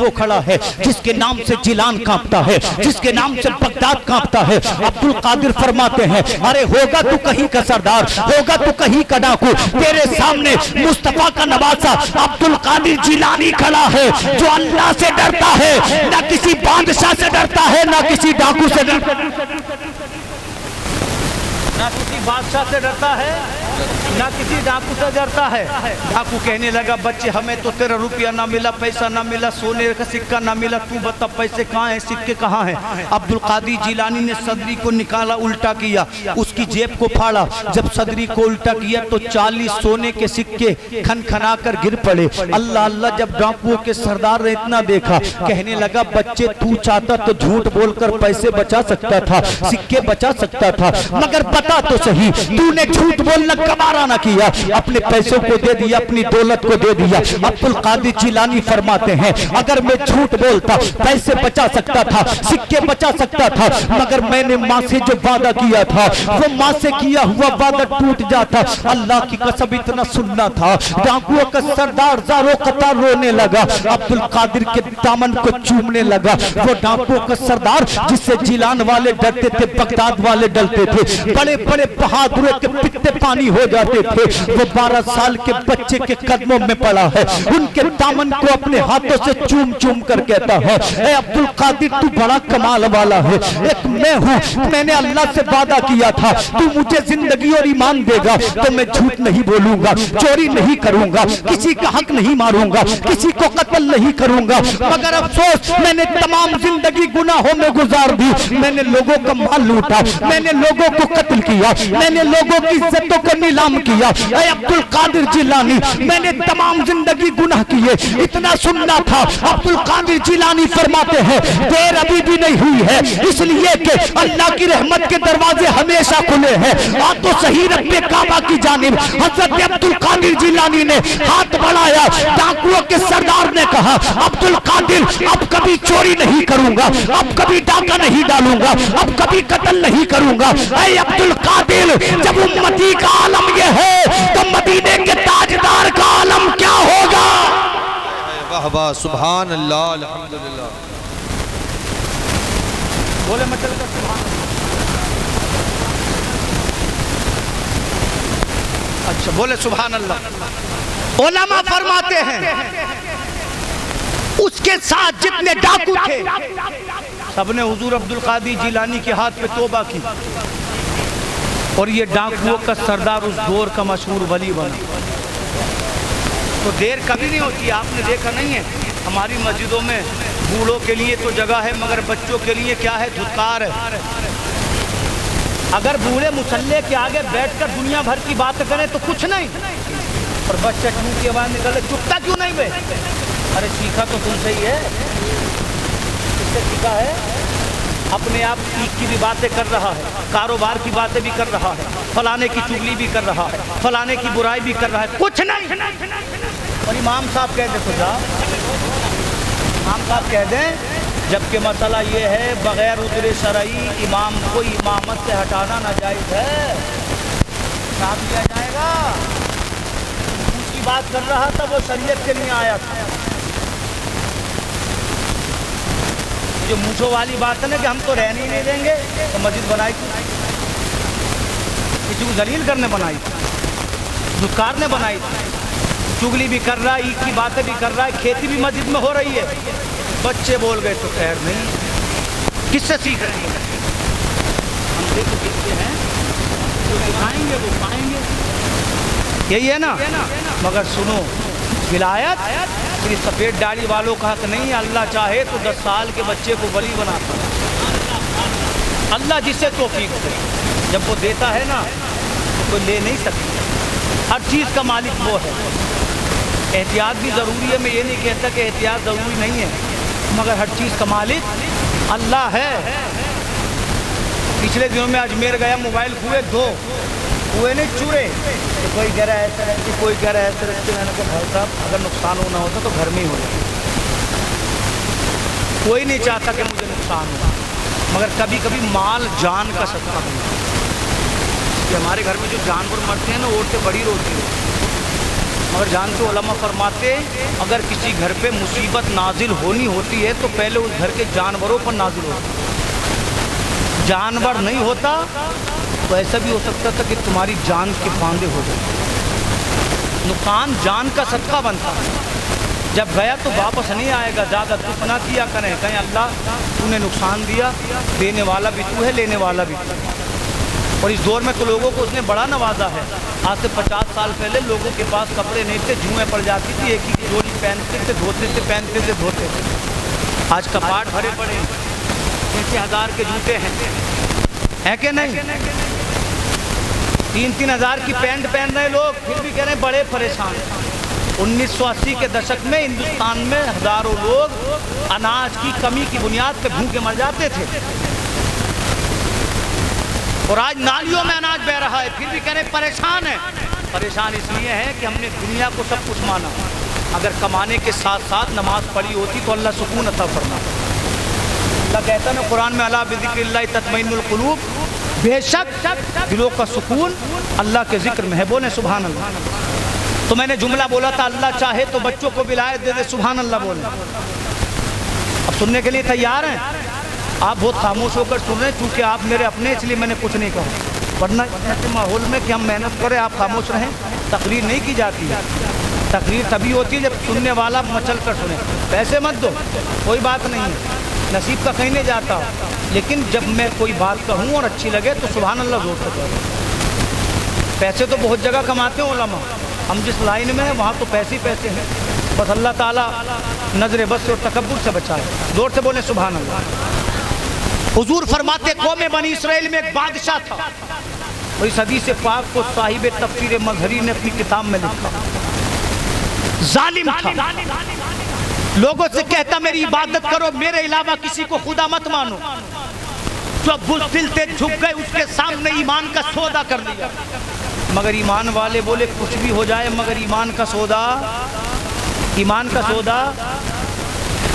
وہ کھڑا ہے جس کے نام سے جیلان کانپتا ہے، جس کے نام سے بغداد کانپتا ہے۔ عبد القادر فرماتے ہیں ارے ہوگا تو کہیں کا سردار، ہوگا تو کہیں کا ڈاکو، تیرے سامنے مصطفیٰ کا نواسا عبد القادر جیلانی کھڑا ہے جو اللہ سے ڈرتا ہے، نہ کسی بادشاہ سے ڈرتا ہے، نہ کسی ڈاکو سے ڈرتا ہے، نہ کسی بادشاہ سے ڈرتا ہے، نہ کسی ڈاکو سے ڈرتا ہے۔ ڈاکو کہنے لگا بچے ہمیں تو تیرا روپیہ نہ ملا، پیسہ نہ ملا، سونے کا سکہ نہ ملا، تو بتا پیسے کہاں ہیں، سکے کہاں ہیں؟ عبد القادر جیلانی نے صدری کو نکالا، الٹا کیا، اس کی جیب کو پھاڑا، جب صدری کو الٹا کیا تو 40 سونے کے سکے کھن کھنا کر گر پڑے۔ اللہ اللہ جب ڈاکوؤں کے سردار نے اتنا دیکھا کہنے لگا بچے تو چاہتا تو جھوٹ بول کر پیسے بچا سکتا تھا، سکے بچا سکتا تھا، مگر بتا تو صحیح تو نے جھوٹ بولنا گوارا نہ کیا، اپنے پیسوں کو دے دیا، اپنی دولت کو دے دیا۔ عبد القادر جیلانی فرماتے ہیں اگر میں جھوٹ بولتا پیسے بچا سکتا تھا، سکے بچا سکتا تھا، مگر میں نے ماں سے جو وعدہ کیا تھا وہ ماں سے کیا ہوا وعدہ ٹوٹ جاتا۔ اللہ کی قسم اتنا سننا تھا۔ ڈاکوؤں کا سردار زارو قطار رونے لگا، عبد القادر کے دامن کو چومنے لگا۔ وہ ڈاکوؤں کا سردار جس سے جیلان والے ڈرتے تھے، بغداد والے ڈرتے تھے، بڑے بڑے بہادروں کے پتے پانی ہو جاتے تھے، وہ 12 سال کے بچے کے قدموں میں پڑا ہے، ان کے دامن کو اپنے ہاتھوں سے چوم چوم کر کہتا ہے اے عبد القادر تو بڑا کمال والا ہے، ایک میں ہوں، میں نے اللہ سے وعدہ کیا تھا تو مجھے زندگی اور ایمان دے گا تو میں جھوٹ نہیں بولوں گا، چوری نہیں کروں گا، کسی کا حق نہیں ماروں گا، کسی کو قتل نہیں کروں گا، مگر افسوس میں نے تمام زندگی گناہوں میں گزار دی، میں نے لوگوں کا مال لوٹا، میں نے لوگوں کو قتل کیا، میں نے لوگوں کی عزتوں کو نیلام کیا۔ اے عبد القادر جیلانی میں نے تمام زندگی گناہ کیے، اتنا سننا تھا۔ عبد القادر جیلانی فرماتے ہیں دیر ابھی بھی نہیں ہوئی ہے، اس لیے کہ اللہ کی رحمت کے دروازے ہمیشہ کھلے ہیں۔ آ تو صحیح رب کعبہ کی جانب حضرت عبد القادر جیلانی نے ہاتھ بڑھایا، ڈاکوؤں کے سردار نے کہا عبد القادر اب کبھی چوری نہیں کروں گا، اب کبھی ڈاکہ نہیں ڈالوں گا، اب کبھی قتل نہیں کروں گا۔ اے عبد القادر جب امتی کا عالم یہ ہے تو مدینے کے تاجدار کا عالم کیا ہوگا؟ واہ واہ سبحان اللہ الحمدللہ۔ بولے مچل کر سبحان اللہ۔ اچھا بولے سبحان اللہ۔ علماء فرماتے ہیں اس کے ساتھ جتنے ڈاکو تھے سب نے حضور عبد القادر جیلانی کے ہاتھ پہ توبہ کی، اور یہ ڈاکوؤں کا سردار اس دور کا مشہور ولی بنا۔ تو دیر کبھی نہیں ہوتی، آپ نے دیکھا نہیں ہے ہماری مسجدوں میں بوڑھوں کے لیے تو جگہ ہے مگر بچوں کے لیے کیا ہے، دھتکار ہے۔ اگر بوڑھے مصلی کے آگے بیٹھ کر دنیا بھر کی بات کریں تو کچھ نہیں، اور بچہ چون کی آواز نکلے چپتا کیوں نہیں بے؟ ارے سیکھا تو تم سے ہی ہے، کس سے سیکھا ہے؟ اپنے آپ کی بھی باتیں کر رہا ہے، کاروبار کی باتیں بھی کر رہا ہے، فلانے کی چگلی بھی کر رہا ہے، فلانے کی برائی بھی کر رہا ہے، کچھ نہیں۔ اور امام صاحب کہہ دیں تو جا، امام صاحب کہہ دیں جبکہ مسئلہ یہ ہے بغیر عذر شرعی امام کو امامت سے ہٹانا ناجائز ہے، کام کیا جائے گا؟ اس کی بات کر رہا تھا وہ شریعت کے لیے آیا تھا۔ جو مونچھوں والی بات ہے نا کہ ہم تو رہنے ہی نہیں دیں گے، تو مسجد بنائی تھی کسی کو ذلیل کرنے بنائی تھی، دھتکار نے بنائی تھی، چگلی بھی کر رہا ہے، عید کی باتیں بھی کر رہا ہے، کھیتی بھی مسجد میں ہو رہی ہے، بچے بول گئے تو خیر نہیں، کس سے سیکھ رہے ہیں؟ ہم سے تو سیکھتے ہیں، جو سکھائیں گے وہ پائیں گے، یہی ہے نا۔ مگر سنو ولایت صرف سفید داڑھی والوں کا حق نہیں ہے، اللہ چاہے تو 10 سال کے بچے کو ولی بناتا ہے، اللہ جسے توفیق دے، جب وہ دیتا ہے نا تو کوئی لے نہیں سکتا، ہر چیز کا مالک وہ ہے۔ احتیاط بھی ضروری ہے، میں یہ نہیں کہتا کہ احتیاط ضروری نہیں ہے، مگر ہر چیز کا مالک اللہ ہے۔ پچھلے دنوں میں اجمیر گیا، موبائل کھوئے 2 ہوئے نہیں چورے، تو کوئی کہہ رہا ہے ایسے رکھتے، کوئی کہہ رہا ہے ایسے رکھتے، میں نے کہا بھائی صاحب اگر نقصان ہونا ہوتا تو گھر میں ہی ہو جائے، کوئی نہیں چاہتا کہ مجھے نقصان ہو، مگر کبھی کبھی مال جان کا صدقہ ہوتا ہے، کہ ہمارے گھر میں جو جانور مرتے ہیں نا عورتیں بڑی روتی ہیں، मगर जानते उलमा फरमाते अगर किसी घर पे मुसीबत नाजिल होनी होती है तो पहले उस घर के जानवरों पर नाजिल होती है। जानवर नहीं होता तो ऐसा भी हो सकता था कि तुम्हारी जान के फांदे हो जाए। नुकसान जान का सदका बनता है, जब गया तो वापस नहीं आएगा। ज़्यादा दुख ना किया करें, कहें अल्लाह तूने नुकसान दिया, देने वाला भी तू है, लेने वाला भी तू है। और इस दौर में तो लोगों को उसने बड़ा नवाजा है। आज से 50 साल पहले लोगों के पास कपड़े नहीं थे, जुएँ पड़ जाती थी, एक ही जोड़ी पहनते थे, धोते थे, पहनते थे, धोते थे। आज कपाट भरे पड़े, 6,000 के जूते हैं कि नहीं? 3-3 हज़ार की पैंट पहन रहे लोग, फिर भी कह रहे हैं बड़े परेशान। 1980 के दशक में हिंदुस्तान में हजारों लोग अनाज की कमी की बुनियाद पे भूखे मर जाते थे, और आज नालियों में अनाज बह रहा है, फिर भी कह रहे परेशान है। परेशान इसलिए है कि हमने दुनिया को सब कुछ माना। अगर कमाने के साथ साथ नमाज पढ़ी होती तो अल्लाह सुकून अता फरमाता। अल्लाह कहता है कुरान में, अला बिज़िक्रिल्लाहि तत्मइन्नुल कुलूब, बेशक दिलों का सुकून अल्लाह के जिक्र में है। बोले सुभान अल्लाह। तो मैंने जुमला बोला था, अल्लाह चाहे तो बच्चों को विलायत दे दे, सुभान अल्लाह बोले। अब सुनने के लिए तैयार हैं? आप बहुत खामोश होकर सुन रहे हैं क्योंकि आप मेरे अपने, इसलिए मैंने कुछ नहीं कहा। वरना ऐसे माहौल में कि हम मेहनत करें, आप खामोश रहें, तकरीर नहीं की जाती है। तकरीर तभी होती है जब सुनने वाला मचल कर सुने। पैसे मत दो, कोई बात नहीं है, नसीब का कहीं नहीं जाता, लेकिन जब मैं कोई बात कहूँ और अच्छी लगे तो सुभान अल्लाह जोर से करो। पैसे तो बहुत जगह कमाते हैं उलमा, हम जिस लाइन में हैं वहाँ तो पैसे ही पैसे हैं। बस अल्लाह ताला नजर बस और तकब्बुर से बचाए। जोर से बोले सुभान अल्लाह। हुजूर फरमाते कौम बनी इसराइल में एक बादशाह था, और इस हदीस पाक को साहिब तफसीर मजहरी ने अपनी किताब में लिखा। जालिम था, लोगों से कहता मेरी इबादत करो, मेरे अलावा किसी को खुदा मत मानो। जो बुज़दिल थे झुक गए, उसके सामने ईमान का सौदा कर दिया। मगर ईमान वाले बोले कुछ भी हो जाए मगर ईमान का सौदा, ईमान का सौदा।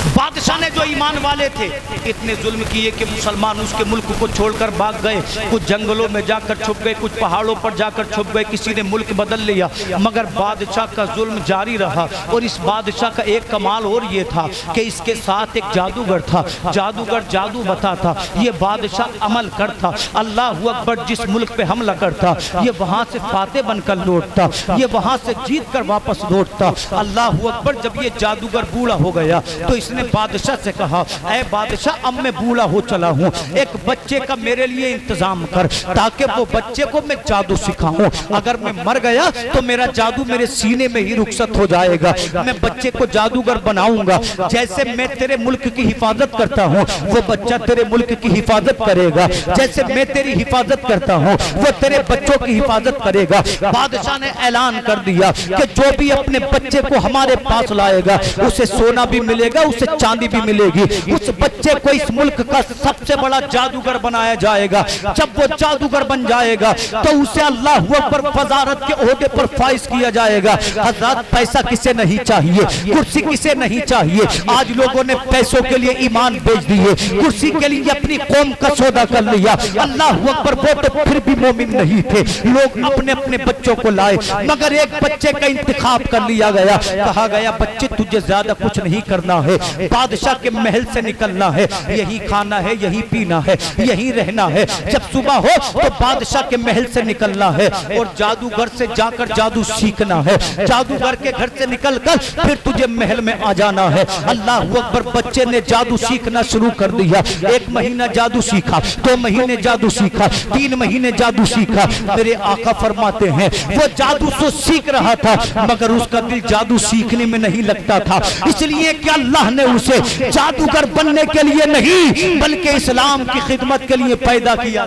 बादशाह ने जो ईमान वाले थे इतने जुल्म किए कि मुसलमान उसके मुल्क को छोड़कर भाग गए, कुछ जंगलों में जाकर छुप गए, कुछ पहाड़ों पर जाकर छुप गए, किसी ने मुल्क बदल लिया, मगर बादशाह का जुल्म जारी रहा। और इस बादशाह का एक कमाल और ये था कि इसके साथ एक जादूगर था, जादूगर जादू बताता, ये बादशाह अमल करता। अल्लाह अकबर, जिस मुल्क पे हमला करता ये वहाँ से फाते बनकर लौटता, ये वहाँ से जीत कर वापस लौटता। अल्लाह अकबर। जब ये जादूगर बूढ़ा हो गया तो इसने बादशाह से कहा, ऐ बादशाह अब मैं बूढ़ा हो चला हूँ, एक बच्चे का मेरे लिए इंतजाम कर ताकि वो बच्चे को मैं जादू सिखाऊं। अगर मैं मर गया तो मेरा जादू मेरे सीने में ही रुखसत हो जाएगा, मैं बच्चे को जादूगर बनाऊंगा। जैसे मैं तेरे मुल्क की हिफाजत करता हूँ वो बच्चा तेरे मुल्क की हिफाजत करेगा, जैसे मैं तेरी हिफाजत करता हूँ वो तेरे बच्चों की हिफाजत करेगा। बादशाह ने ऐलान कर दिया कि जो भी अपने बच्चे को हमारे पास लाएगा उसे सोना भी मिलेगा, उसे चांदी भी मिलेगी, उस बच्चे को इस मुल्क का सबसे बड़ा जादूगर बनाया जाएगा। जब वो जादूगर बन जाएगा तो उसे अल्लाह अकबर वज़ारत के ओहदे पर फाइज किया जाएगा। हज़रत पैसा किसे नहीं चाहिए, कुर्सी किसे नहीं चाहिए। आज लोगों ने पैसों के लिए ईमान बेच दिए, कुर्सी के लिए अपनी कौम का सौदा कर लिया। अल्लाह अकबर, वो तो फिर भी मोमिन नहीं थे, लोग अपने अपने बच्चों को लाए, मगर एक बच्चे का इंतखाब कर लिया गया। कहा गया बच्चे तुझे ज्यादा कुछ नहीं करना है, बादशाह के महल से निकलना है, यही खाना है, यही पीना है, यही रहना है। जब सुबह हो तो बादशाह के महल से निकलना है और जादूगर से जाकर जादू सीखना है, जादूगर के घर से निकलकर फिर तुझे महल में आ जाना है। अल्लाह अकबर। बच्चे ने जादू सीखना शुरू कर दिया। 1 महीना जादू सीखा, 2 महीने जादू सीखा, 3 महीने जादू सीखा। मेरे आका फरमाते हैं वो जादू तो सीख रहा था मगर उसका दिल जादू सीखने में नहीं लगता था, इसलिए कि अल्लाह ने उसे जादूगर बनने के लिए नहीं बल्कि इस्लाम की खिदमत के लिए पैदा किया।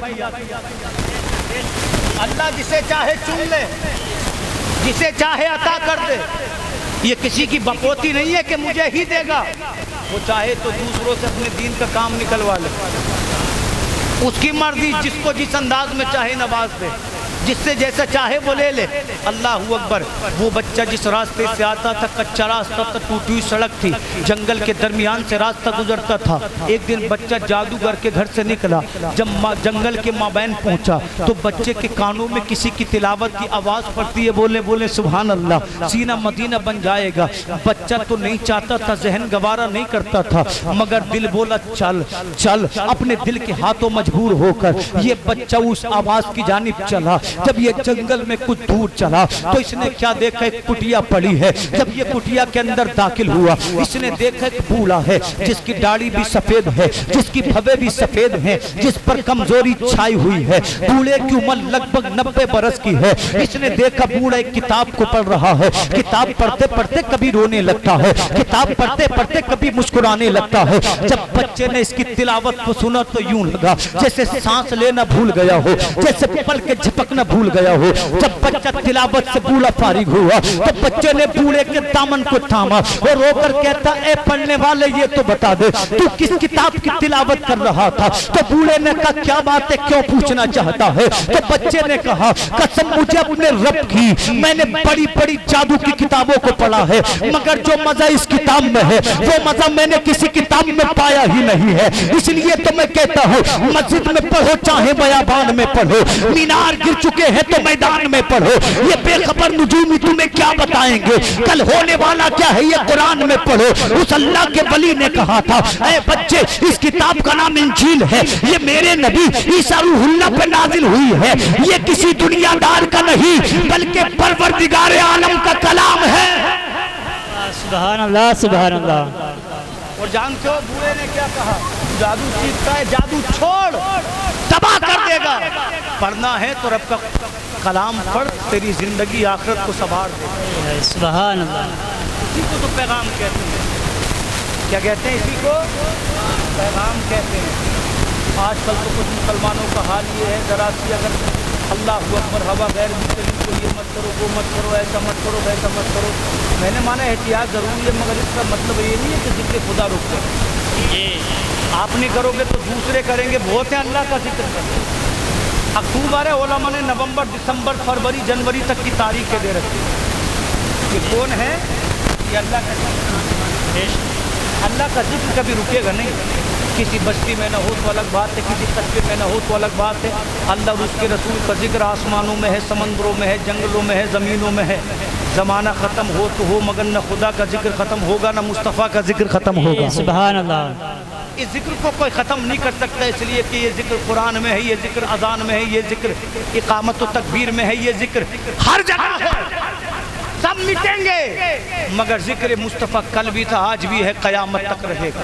अल्लाह जिसे चाहे चुन ले, जिसे चाहे अता कर दे। ये किसी की बकौती नहीं है कि मुझे ही देगा, वो चाहे तो दूसरों से अपने दीन का काम निकलवा ले, उसकी मर्जी, जिसको जिस अंदाज में चाहे नवाज दे, जिससे जैसा चाहे वो ले ले। अल्लाह अकबर। वो बच्चा जिस रास्ते से आता था कच्चा रास्ता था, टूटी हुई सड़क थी, जंगल के दरमियान से रास्ता गुजरता था। एक दिन बच्चा जादूगर के घर से निकला, जब जंगल के माबैन पहुंचा तो बच्चे के कानों में किसी की तिलावत की आवाज पड़ती है, बोले बोले सुभान अल्लाह, सीना मदीना बन जाएगा। बच्चा तो नहीं चाहता था, जहन गवारा नहीं करता था, मगर दिल बोला चल चल। अपने दिल के हाथों मजबूर होकर ये बच्चा उस आवाज की जानिब चला। जब ये जंगल में कुछ दूर चला तो इसने क्या देखा, एक कुटिया पड़ी है। जब ये कुटिया के अंदर दाखिल हुआ, इसने देखा एक बूढ़ा है जिसकी दाढ़ी भी सफेद है, जिसकी भवें भी सफेद हैं, जिस पर कमजोरी छाई हुई है। बूढ़े की उम्र लगभग 90 बरस की है। इसने देखा बूढ़ा एक किताब को पढ़ रहा है, किताब पढ़ते पढ़ते कभी रोने लगता है, किताब पढ़ते पढ़ते कभी मुस्कुराने लगता है। जब बच्चे ने इसकी तिलावत को सुना तो यूं लगा जैसे सांस लेना भूल गया हो, जैसे पल के झपकना भूल गया हो। जब बच्चा तिलावत से बूढ़ा फारिग हुआ तो बच्चे ने बूढ़े के दामन को थामा और रोकर कहता, ए पढ़ने वाले ये तो बता दे तू किस किताब की तिलावत कर रहा था। तो बूढ़े ने कहा क्या बात है, क्यों पूछना चाहता है। तो बच्चे ने कहा कसम मुझे अपने रब की, मैंने बड़ी बड़ी जादू की किताबों को पढ़ा है, मगर जो मजा इस किताब में है वो मजा मैंने किसी किताब में पाया ही नहीं है। इसलिए तो मैं कहता हूँ मस्जिद में पढ़ो चाहे बयाबान में पढ़ो, मीनार गिर चुके हैं तो मैदान में पढ़ो। ये बेखबर नुजूमी तुम्हें क्या बताएंगे, कल होने वाला क्या है ये कुरान में पढ़ो। उस अल्लाह के वली ने कहा था, ऐ बच्चे इस किताब का नाम इंजील है, ये मेरे नबी ईसा रूहुल्लाह पे नाजिल हुई है, ये किसी दुनियादार का नहीं बल्कि परवरदिगार आलम का कलाम है। सुभान अल्लाह सुभान अल्लाह। और जानते हो बूढ़े ने क्या कहा, जादू सीखता है जादू छोड़, तबाह कर देगा। पढ़ना है तो रब का कलाम पढ़, तेरी जिंदगी आखिरत को संवार दे। सुभान अल्लाह। इसी को तो पैगाम कहते हैं। क्या कहते हैं, इसी को पैगाम कहते हैं। आजकल तो कुछ मुसलमानों का हाल ये है, जरा सी अगर अल्लाह अकबर हवा गैर मुस्लिम को ये मत करो वो मत करो ऐसा मत करो वैसा मत करो। मैंने माना एहतियात ज़रूरी है, मगर इसका मतलब ये नहीं है कि जिक्र खुदा रुक जाए। आप नहीं करोगे तो दूसरे करेंगे, बहुत है अल्लाह का जिक्र करें। अक्टूबर है, ओलमा ने नवंबर दिसंबर फरवरी जनवरी तक की तारीखें दे रखी। ये कौन है, ये अल्लाह का। अल्लाह का जिक्र कभी रुकेगा नहीं। किसी बस्ती में न हो तो अलग बात है, किसी कस्बे में न हो तो अलग बात है। अल्लाह और उसके रसूल का जिक्र आसमानों में है, समंदरों में है, जंगलों में है, ज़मीनों में है। ज़माना ख़त्म हो तो हो, मगर न खुदा का जिक्र ख़त्म होगा न मुस्तफ़ा का जिक्र ख़त्म होगा। सुभान अल्लाह। इस जिक्र को कोई ख़त्म नहीं कर सकता, इसलिए कि ये जिक्र कुरान में है, ये जिक्र अज़ान में है, ये जिक्र इक़ामत व तकबीर में है, ये जिक्र हर जगह है। सब मिटेंगे मगर जिक्र मुस्तफ़ा कल भी था आज भी है, क़यामत तक रहेगा।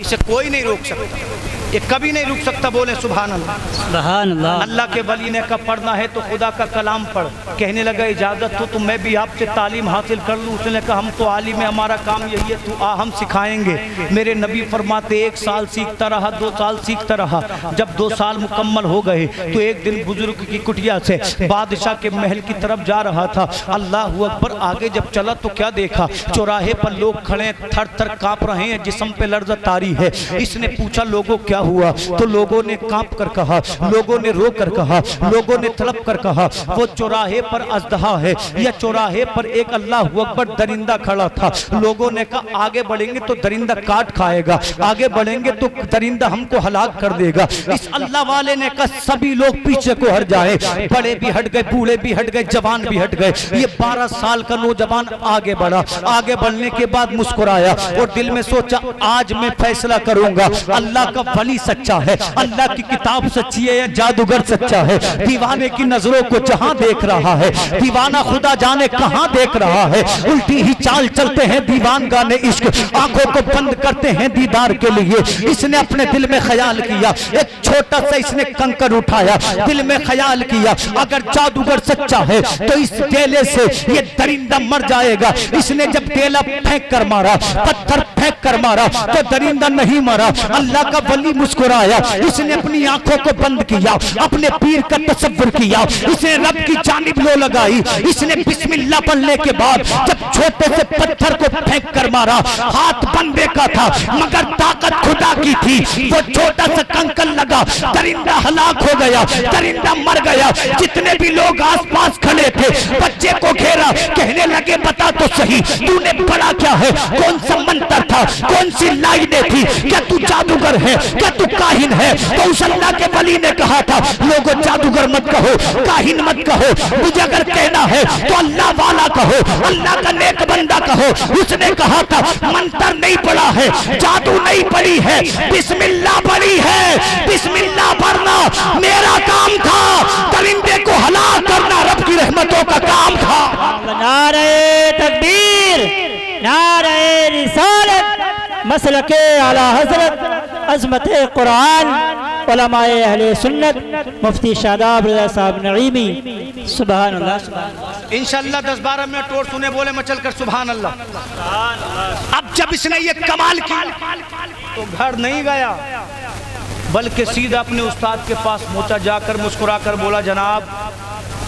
इसे कोई नहीं रोक सकता, ये कभी नहीं रुक सकता। बोले सुभान अल्लाह। सुभान अल्लाह। अल्लाह के वली ने कहा पढ़ना है तो खुदा का कलाम पढ़। कहने लगा इजाज़त हो तो मैं भी आपसे तालीम हासिल कर लूँ। उसने कहा हम तो आलिम है, हमारा काम यही है, तू आ हम सिखाएंगे। मेरे नबी फरमाते 1 साल सीखता रहा, 2 साल सीखता रहा। जब 2 साल मुकम्मल हो गए तो एक दिन बुजुर्ग की कुटिया से बादशाह के महल की तरफ जा रहा था। अल्लाह अकबर। आगे जब चला तो क्या देखा, चौराहे पर लोग खड़े थर थर काँप रहे हैं, जिस्म पे लर्ज़ तारी है। इसने पूछा लोगों क्या हुआ, तो लोगों ने कांप कर कहा, लोगों ने रो कर कहा, लोगों ने तड़प कर कहा वो चौराहे पर अजदहा है या चौराहे पर एक अल्लाह अकबर दरिंदा खड़ा था। लोगों ने कहा आगे बढ़ेंगे तो दरिंदा काट खाएगा, आगे बढ़ेंगे तो दरिंदा हमको हलाक कर देगा। इस अल्लाह वाले ने कहा सभी लोग पीछे को हट जाए, बड़े भी हट गए, बूढ़े भी हट गए, जवान भी हट गए। ये 12 साल का नौजवान आगे बढ़ा। आगे बढ़ने के बाद मुस्कुराया और दिल में सोचा आज मैं फैसला करूंगा, अल्लाह का वली सच्चा है, अल्लाह की किताब सच्ची है या जादूगर सच्चा है। दीवाने की नजरों को जहां देख रहा है, दीवाना खुदा जाने कहां देख रहा है। उल्टी ही चाल चलते हैं दीवान गाने इश्क, आंखों को बंद करते हैं दीदार के लिए। इसने अपने दिल में ख्याल किया, एक छोटा सा इसने कंकर उठाया, दिल में ख्याल किया अगर जादूगर सच्चा है तो इस डेले से ये दरिंदा मर जाएगा। इसने जब डेला फेंक कर मारा, पत्थर फेंक پھینک کر مارا تو درندہ نہیں مارا. اللہ کا ولی مسکرایا, اس نے اپنی آنکھوں کو بند کیا, اپنے پیر کا تصور کیا, اس نے رب کی جانب لو لگائی, اس نے بسم اللہ پڑھنے کے بعد جب چھوٹے سے پتھر کو پھینک کر مارا, ہاتھ بندے کا تھا مگر طاقت خدا کی تھی, وہ چھوٹا سا کنکر لگا, درندہ ہلاک ہو گیا, درندہ مر گیا. جتنے بھی لوگ آس پاس کھڑے تھے بچے کو گھیرا, کہنے لگے بتا تو صحیح تو نے پڑھا کیا ہے, کون سا منتر تھا, کون سی لائنیں تھی, کیا تو جادوگر ہے, کیا تو کاہن ہے. تو اس اللہ کے ولی نے کہا تھا لوگوں جادوگر مت کہو, کاہن مت کہو, مجھے اگر کہنا ہے تو اللہ والا کہو, اللہ کا نیک بندہ کہو. اس نے کہا تھا منتر نہیں پڑھا ہے, جادو نہیں پڑھی ہے, بسم اللہ پڑھی ہے. بسم اللہ پڑھنا میرا کام تھا, درندے کو ہلاک کرنا رب کی رحمتوں کا کام تھا. نعرہ تکبیر, نعرہ رسالت, مسلک اعلی حضرت, عظمت قرآن, علماء اہل سنت, مفتی شاداب رضا صاحب نعیمی. سبحان اللہ, سبحان اللہ. انشاءاللہ 10-12 منٹ اور سنے بولے مچل کر سبحان اللہ. اب جب اس نے یہ کمال کیا تو گھر نہیں گیا بلکہ سیدھا اپنے استاد کے پاس پہنچا, جا کر مسکرا کر بولا جناب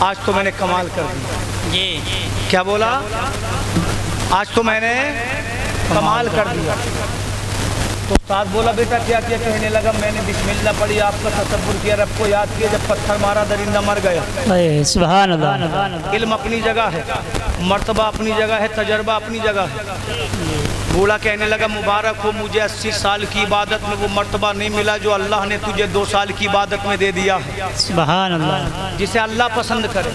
آج تو میں نے کمال کر دیا. جی کیا بولا, آج تو میں نے کمال کر دیا. تو استاد بولا بیٹا کیا کیا, کہنے لگا میں نے بسم اللہ پڑھی, آپ کا تصور کیا, رب کو یاد کیا, جب پتھر مارا درندہ مر گیا. سبحان اللہ. علم اپنی جگہ ہے, مرتبہ اپنی جگہ ہے, تجربہ اپنی جگہ ہے. بوڑھا کہنے لگا مبارک ہو, مجھے 80 سال کی عبادت میں وہ مرتبہ نہیں ملا جو اللہ نے تجھے 2 سال کی عبادت میں دے دیا ہے. سبحان اللہ. جسے اللہ پسند کرے,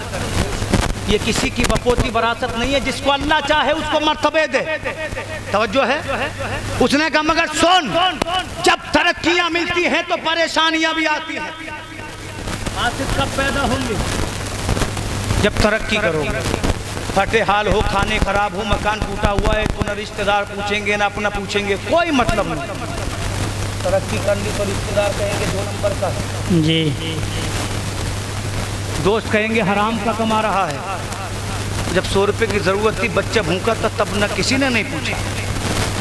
یہ کسی کی بپوتی وراثت نہیں ہے, جس کو اللہ چاہے اس کو مرتبے دے. توجہ ہے. اس نے کہا مگر سن, جب ترقیاں ملتی ہیں تو پریشانیاں بھی آتی ہیں. حاصل کب پیدا ہوں گی, جب ترقی کرو گے. پھٹے حال ہو, کھانے خراب ہو, مکان ٹوٹا ہوا ہے تو نہ رشتہ دار پوچھیں گے نہ اپنا پوچھیں گے, کوئی مطلب نہیں. ترقی کرنی تو رشتہ دار کہیں گے 2 نمبر کا ہے, جی دوست کہیں گے حرام کا کما رہا ہے. جب 100 روپے کی ضرورت تھی, بچہ بھوکا تھا, تب نہ کسی نے نہیں پوچھا.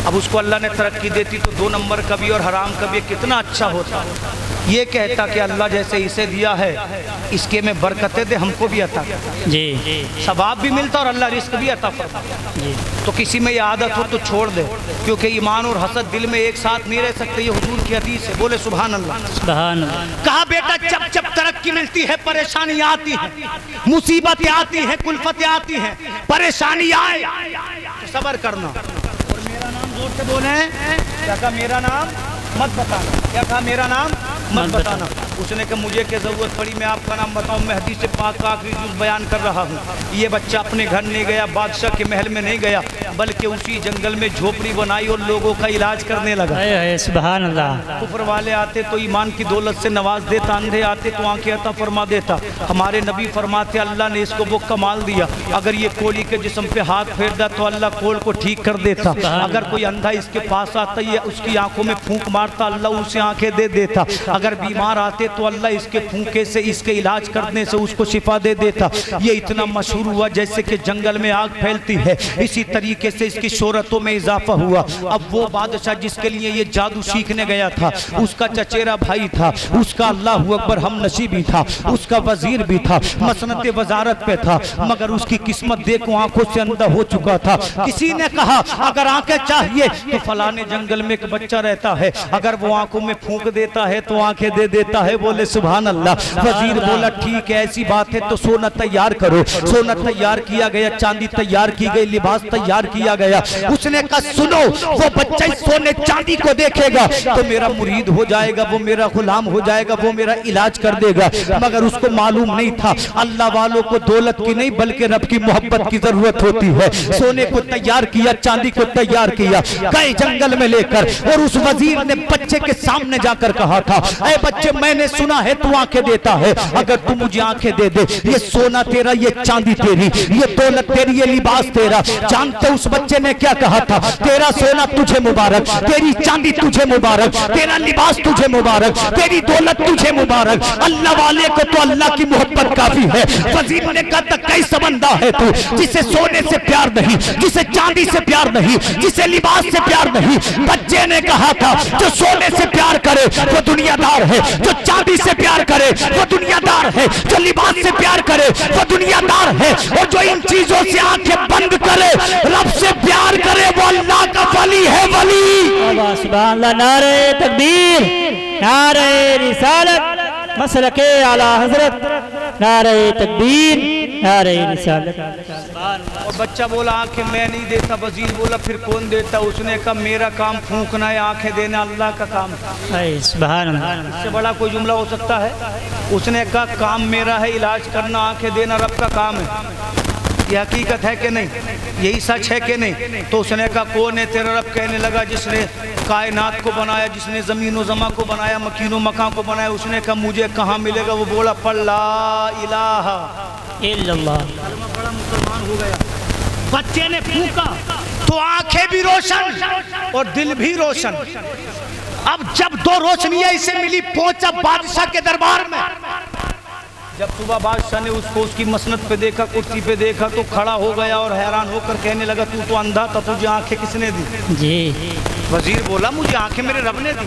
اب اس کو اللہ نے ترقی دیتی تو 2 نمبر کا بھی اور حرام کا بھی کتنا اچھا ہوتا. یہ کہتا کہ اللہ جیسے اسے دیا ہے اس کے میں برکتیں دے, ہم کو بھی عطا کر, جی ثواب بھی ملتا اور اللہ رزق بھی عطا فرما. تو کسی میں یہ عادت ہو تو چھوڑ دے, کیونکہ ایمان اور حسد دل میں ایک ساتھ نہیں رہ سکتے. یہ حضور کی حدیث ہے, بولے سبحان اللہ. سبحان اللہ. کہا بیٹا جب جب ترقی ملتی ہے پریشانیاں آتی ہیں, مصیبتیں آتی ہیں, کلفتیں آتی ہیں, پریشانی آئے تو صبر کرنا. اور میرا نام زور سے بولیں, کیا کہا میرا نام مت بتانا, کیا کہا میرا نام مت بتانا. اس نے کہا مجھے کیا ضرورت پڑی میں آپ کا نام بتاؤں, میں حدیث پاک کا آخری جز بیان کر رہا ہوں. یہ بچہ اپنے گھر نہیں گیا, بادشاہ کے محل میں نہیں گیا, بلکہ اسی جنگل میں جھوپڑی بنائی اور لوگوں کا علاج کرنے لگا. سبحان اللہ. کفر والے آتے تو ایمان کی دولت سے نواز دیتا, اندھے آتے تو آنکھیں عطا فرما دیتا. ہمارے نبی فرماتے اللہ نے اس کو وہ کمال دیا, اگر یہ کوڑی کے جسم پہ ہاتھ پھیرتا تو اللہ کول کو ٹھیک کر دیتا. اگر کوئی اندھا اس کے پاس آتا, یہ اس کی آنکھوں میں پھونک مارتا, اللہ اسے آنکھیں دے دیتا. اگر بیمار آتے تو اللہ اس کے پھونکے سے, اس کے علاج کرنے سے اس کو شفا دے دیتا. یہ اتنا مشہور ہوا جیسے کہ جنگل میں آگ پھیلتی ہے, اسی طریقے سے اس کی شہرتوں میں اضافہ ہوا. اب وہ بادشاہ جس کے لیے یہ جادو سیکھنے گیا تھا, اس کا چچیرا بھائی تھا, اس کا اللہ اکبر ہم نصیبی تھا, اس کا وزیر بھی تھا, مسنت وزارت پہ تھا, مگر اس کی قسمت دیکھو آنکھوں سے اندھا ہو چکا تھا. کسی نے کہا اگر آنکھیں چاہیے تو فلانے جنگل میں ایک بچہ رہتا ہے, اگر وہ آنکھوں میں پھونک دیتا ہے تو آنکھیں دے دیتا ہے. بولے سبحان اللہ. وزیر بولا ٹھیک ہے ایسی بات ہے تو سونا تیار کرو. سونا تیار کیا گیا, چاندی تیار کی گئی, لباس تیار کیا گیا. اس نے کہا سنو, وہ بچہ سونے چاندی کو دیکھے گا تو میرا مرید ہو جائے گا, وہ میرا غلام ہو جائے گا, وہ میرا علاج کر دے گا. مگر اس کو معلوم نہیں تھا اللہ والوں کو دولت کی نہیں بلکہ رب کی محبت کی ضرورت ہوتی ہے. سونے کو تیار کیا, چاندی کو تیار کیا, گئے جنگل میں لے کر, اور اس وزیر نے بچے کے سامنے جا کر کہا تھا اے بچے میں نے मैंने सुना है तू आंखें देता है, अगर तू मुझे आंखें दे दे, ये सोना तेरा, ये चांदी तेरी, ये दौलत तेरी, ये लिबास तेरा। जानते उस बच्चे ने क्या कहा था? तेरा सोना तुझे मुबारक, तेरी चांदी तुझे मुबारक, तेरा लिबास तुझे मुबारक, तेरी दौलत तुझे मुबारक। अल्लाह वाले को तो अल्लाह की मोहब्बत काफी है। वजीर ने कहा था कैसा बंदा है तू, जिसे सोने से प्यार नहीं, जिसे चांदी से प्यार नहीं, जिसे लिबास से प्यार नहीं। बच्चे ने कहा था जो सोने से प्यार करे वो दुनियादार है, जो चांदी से प्यार करे वो दुनियादार है, जो लिबास से प्यार करे वो दुनियादार है, और जो इन चीजों से आंखें बंद करे, रब से प्यार करे, वो अल्लाह का वली है, वली। सुभान अल्लाह। नारे तकबीर, नारे रिसालत, मसलके आला हजरत, नारे तकबीर, नारे रिसालत। और बच्चा बोला आंखें मैं नहीं देता। वजीर बोला फिर कौन देता? उसने कहा मेरा काम फूंकना है, आंखें देना अल्लाह का काम है। सुभान अल्लाह। इससे बड़ा कोई जुमला हो सकता है? उसने कहा काम मेरा है, इलाज करना, आंखें देना रब का काम है। ये हकीकत है कि नहीं? यही सच है कि नहीं? तो उसने कहा कौन है तेरा रब? कहने लगा जिसने कायनात को बनाया, जिसने ज़मीन व ज़मा को बनाया, मकीन व मकान को बनाया। उसने कहा मुझे कहाँ मिलेगा? वो बोला पढ़ ला इलाहा इल्लल्लाह। बड़ा मुसलमान हो गया। बच्चे ने फूंका तो आंखें भी रोशन और दिल भी रोशन। अब जब दो रोशनियां इसे मिली, पहुंचा बादशाह के दरबार में। जब सुबह बादशाह ने उसको उसकी मसनद पे देखा, कुर्सी पे देखा, तो खड़ा हो गया और हैरान होकर कहने लगा तू तो अंधा था, तुझे आंखें किसने दी? जी। वजीर बोला मुझे आंखें मेरे रब ने दी।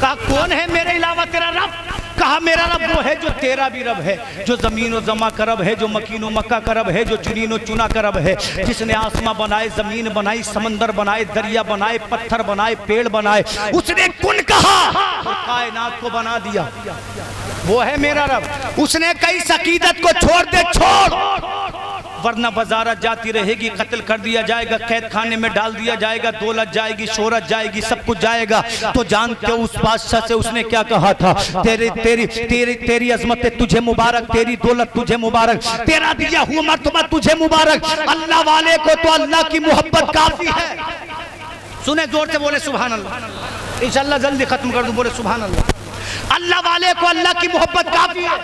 कहा कौन है मेरे अलावा तेरा रब? कहा मेरा रब वो है जो तेरा भी रब है, जो जमीन व जमा का रब है, जो मकीन व मक्का का रब है, जो चुनीन व चुना का रब है, जिसने आसमां बनाए, जमीन बनाई, समंदर बनाए, दरिया बनाए, पत्थर बनाए, पेड़ बनाए। उसने कुन कहा और कायनात को बना दिया। वो है मेरा रब। उसने कई अकीदत को छोड़ दे, छोड़, वरना वजारत जाती रहेगी, कत्ल कर दिया जाएगा, कैद खाने में डाल दिया जाएगा, दौलत जाएगी, शोहरत जाएगी, सब कुछ जाएगा। तो जानते हो उस बादशाह से उसने क्या कहा था? तेरी अजमत तुझे मुबारक, तेरी दौलत तुझे मुबारक, तेरा दिया हुआ मर्तबा तुझे मुबारक। अल्लाह वाले को तो अल्लाह की मोहब्बत काफी है। सुने जोर से बोले सुभान अल्लाह। इंशाअल्लाह जल्दी खत्म कर दूं, बोले सुभान अल्लाह। अल्लाह वाले को अल्लाह की मोहब्बत काफी है।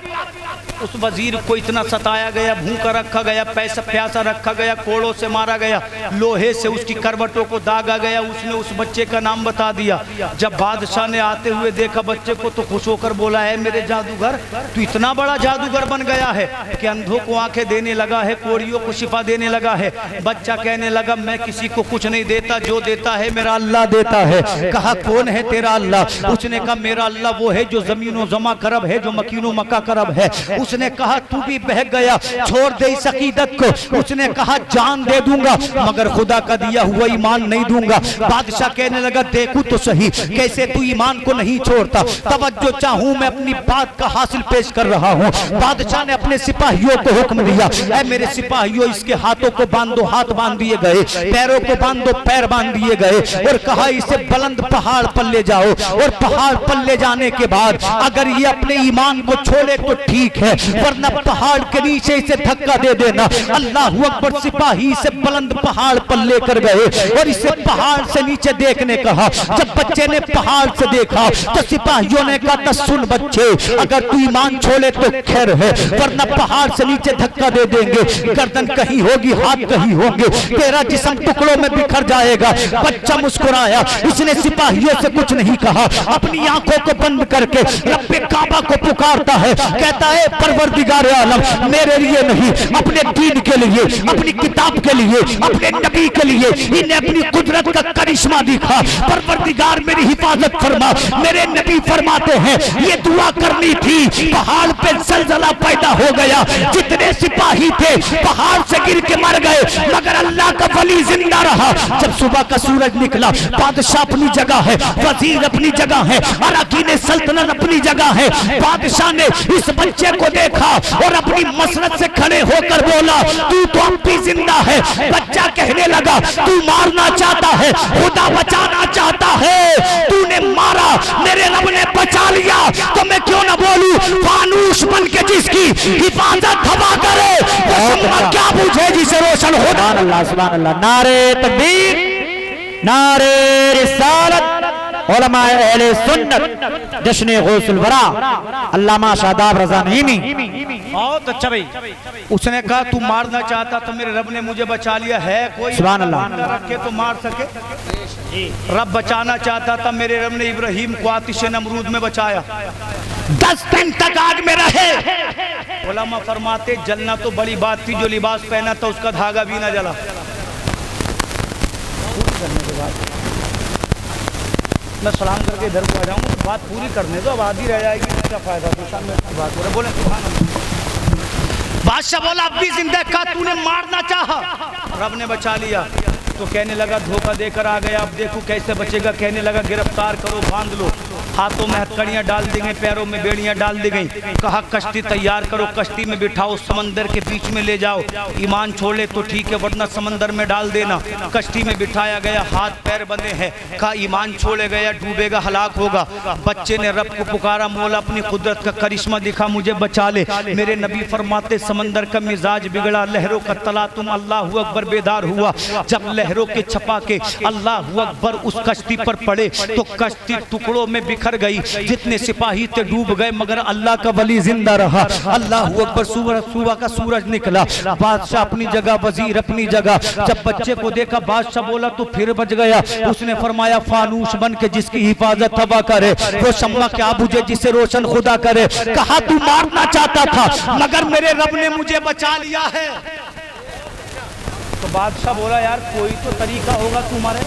उस वजीर को इतना सताया गया, भूखा रखा गया, पैसा प्यासा रखा गया, कोड़ों से मारा गया, लोहे से उसकी करवटों को दागा गया। उसने उस बच्चे का नाम बता दिया। जब बादशाह ने आते हुए देखा बच्चे को तो खुश होकर बोला है मेरे जादूगर, तू इतना बड़ा जादूगर बन गया है कि अंधों को आंखें देने लगा है, कोड़ियों को शिफा देने लगा है। बच्चा कहने लगा मैं किसी को कुछ नहीं देता, जो देता है मेरा अल्लाह देता है। कहा कौन है तेरा अल्लाह? उसने कहा मेरा अल्लाह वो है जो जमीन व जमा का रब है, जो मकीन व मक्का का रब है। उसने कहा तू भी बहक गया, छोड़ दे इस अकीदत को। उसने कहा जान दे दूंगा मगर खुदा का दिया हुआ ईमान नहीं दूंगा। बादशाह कहने लगा देखूं तो सही कैसे तू ईमान को नहीं छोड़ता। तवज्जो चाहूं मैं अपनी बात का हासिल पेश कर रहा हूं। बादशाह ने अपने सिपाहियों को हुक्म दिया, ऐ मेरे सिपाहियों इसके हाथों को बांध दो, हाथ बांध दिए गए, पैरों को बांध दो, पैर बांध दिए गए, और कहा इसे बुलंद पहाड़ पर ले जाओ, और पहाड़ पर ले जाने के बाद अगर ये अपने ईमान को छोड़े तो ठीक है, वरना पहाड़ के नीचे इसे धक्का दे देना। अल्लाह अकबर। सिपाही इसे बुलंद पहाड़ पर लेकर गए और इसे पहाड़ से नीचे देखने कहा। जब बच्चे ने पहाड़ से देखा तो सिपाहियों ने कहा सुन बच्चे, अगर तू ईमान छोड़े तो खैर है, वरना पहाड़ से नीचे धक्का दे देंगे, गर्दन कहीं होगी, हाथ कहीं होंगे, तेरा जिस्म टुकड़ों में बिखर जाएगा। बच्चा मुस्कुराया, इसने सिपाहियों से कुछ नहीं कहा, अपनी आंखों को बंद करके रब्बे काबा को पुकारता है, कहता है परवरदिगार आलम मेरे लिए नहीं, अपने दीन के लिए, अपनी किताब के लिए, अपने नबी के लिए इन्हें अपनी कुदरत का करिश्मा दिखा। परवरदिगार मेरी हिफाजत फरमा। मेरे नबी फरमाते हैं ये दुआ करनी थी, पहाड़ पे जलजला पैदा हो गया, जितने सिपाही थे पहाड़ से गिर के मर गए, मगर अल्लाह का वली जिंदा रहा। जब सुबह का सूरज निकला, बादशाह अपनी जगह है, वजीर अपनी जगह है, अरकान सल्तनत अपनी जगह है। बादशाह ने इस बच्चे को देखा और अपनी मसनद से खड़े होकर बोला तू तो अब भी जिंदा है। बच्चा कहने लगा तू मारना चाहता है, खुदा बचाना चाहता है, तूने मारा मेरे रब ने बचा लिया, तो मैं क्यों ना बोलूं फानूस बन के जिसकी हिफाजत हवा करे वो क्या बुझे जिसे रोशन हो। सुभान अल्लाह, सुभान अल्लाह। नारे तकबीर, नारे रिसालत, علماء اہل سنت جشن غوث الورا علامہ شاداب رضا نعیمی. بہت اچھا بھائی. اس نے کہا تو مارنا چاہتا تو میرے رب نے مجھے بچا لیا ہے. کوئی سبحان اللہ. رکھے تو مار سکے. رب بچانا چاہتا تھا میرے رب نے ابراہیم کو آتش نمرود میں بچایا. 10 دن تک آگ میں رہے. علماء فرماتے جلنا تو بڑی بات تھی, جو لباس پہنا تھا اس کا دھاگا بھی نہ جلا. میں سلام کر کے ادھر کو آ جاؤں گا, بات پوری کرنے دو, اب آدھی رہ جائے گی, اس کا فائدہ تو سامنے بات ہو رہا ہے. بولیں سبحان اللہ. بادشاہ بولا اب بھی زندہ کا تو نے مارنا چاہا, رب نے بچا لیا. تو کہنے لگا دھوکہ دے کر آ گیا, اب دیکھو کیسے بچے گا. کہنے لگا گرفتار کرو, باندھ لو, ہاتھوں میں ہتکڑیاں ڈال دی گئیں, پیروں میں بیڑیاں ڈال دی گئیں. کہا کشتی تیار کرو, کشتی میں بٹھاؤ, سمندر کے بیچ میں لے جاؤ. ایمان چھوڑے تو ٹھیک ہے ورنہ سمندر میں ڈال دینا. کشتی میں بٹھایا گیا, ہاتھ پیر بندھے ہیں. کہا ایمان چھوڑے گیا ڈوبے گا, ہلاک ہوگا. بچے نے رب کو پکارا, مولا اپنی قدرت کا کرشمہ دکھا, مجھے بچا لے. میرے نبی فرماتے سمندر کا مزاج بگڑا, لہروں کا تلاطم, اللہ اکبر بیدار ہوا. جب لہروں کے چھپا کے اللہ اکبر اس کشتی پر پڑے تو کشتی ٹکڑوں میں بکھر گئی. جتنے سپاہی تھے ڈوب گئے مگر اللہ کا ولی زندہ رہا. اللہ اکبر. صبح کا سورج نکلا, بادشاہ اپنی جگہ, وزیر اپنی جگہ. جب بچے کو دیکھا بادشاہ بولا تو پھر بچ گیا. اس نے فرمایا فانوس بن کے جس کی حفاظت ہوا کرے, وہ شمع کیا بجھے جسے روشن خدا کرے. کہا تو مارنا چاہتا تھا مگر میرے رب نے مجھے بچا لیا ہے. تو بادشاہ بولا یار کوئی تو طریقہ ہوگا تمہارے.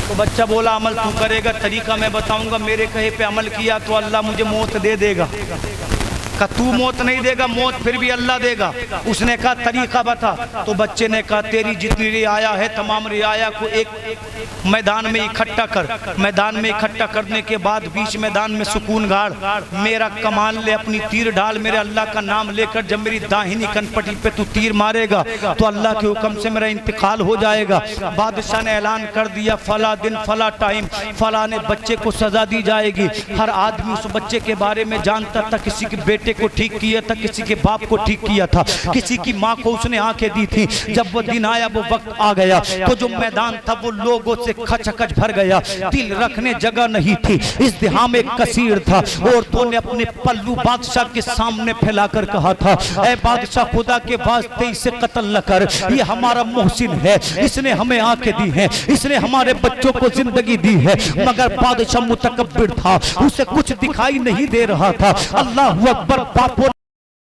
تو بچہ بولا عمل تو کرے گا, طریقہ میں بتاؤں گا, میرے کہے پہ عمل کیا تو اللہ مجھے موت دے دے گا. کہا تو موت نہیں دے گا, موت پھر بھی اللہ دے گا. اس نے کہا طریقہ بتا. تو بچے نے کہا تیری جتنی رعایا ہے تمام رعایا کو ایک میدان میں اکٹھا کر. میدان میں اکٹھا کرنے کے بعد بیچ میدان میں سکون گاڑ, میرا کمان لے, اپنی تیر ڈال, میرے اللہ کا نام لے کر جب میری داہنی کنپٹی پہ تو تیر مارے گا تو اللہ کے حکم سے میرا انتقال ہو جائے گا. بادشاہ نے اعلان کر دیا فلاں دن فلاں ٹائم فلاں بچے کو سزا دی جائے گی. ہر آدمی اس بچے کے بارے میں جانتا تھا, کسی کے بیٹے کو ٹھیک کیا تھا, کسی کے باپ کو ٹھیک کیا تھا, کسی کی ماں کو اس نے آنکھیں دی تھی. جب وہ دن آیا, وہ وقت آ گیا تو جو میدان تھا وہ لوگوں سے کھچ کھچ بھر گیا. دل رکھنے جگہ نہیں تھی, ازدحام کثیر تھا. عورتوں نے اپنے پلو بادشاہ کے سامنے پھیلا کر کہا تھا اے بادشاہ خدا کے واسطے اسے قتل نہ کر, یہ ہمارا محسن ہے, اس نے ہمیں آنکھیں دی ہیں, اس نے ہمارے بچوں کو زندگی دی ہے. مگر بادشاہ متکبر تھا, اسے کچھ دکھائی نہیں دے رہا تھا. اللہ اکبر. باپوں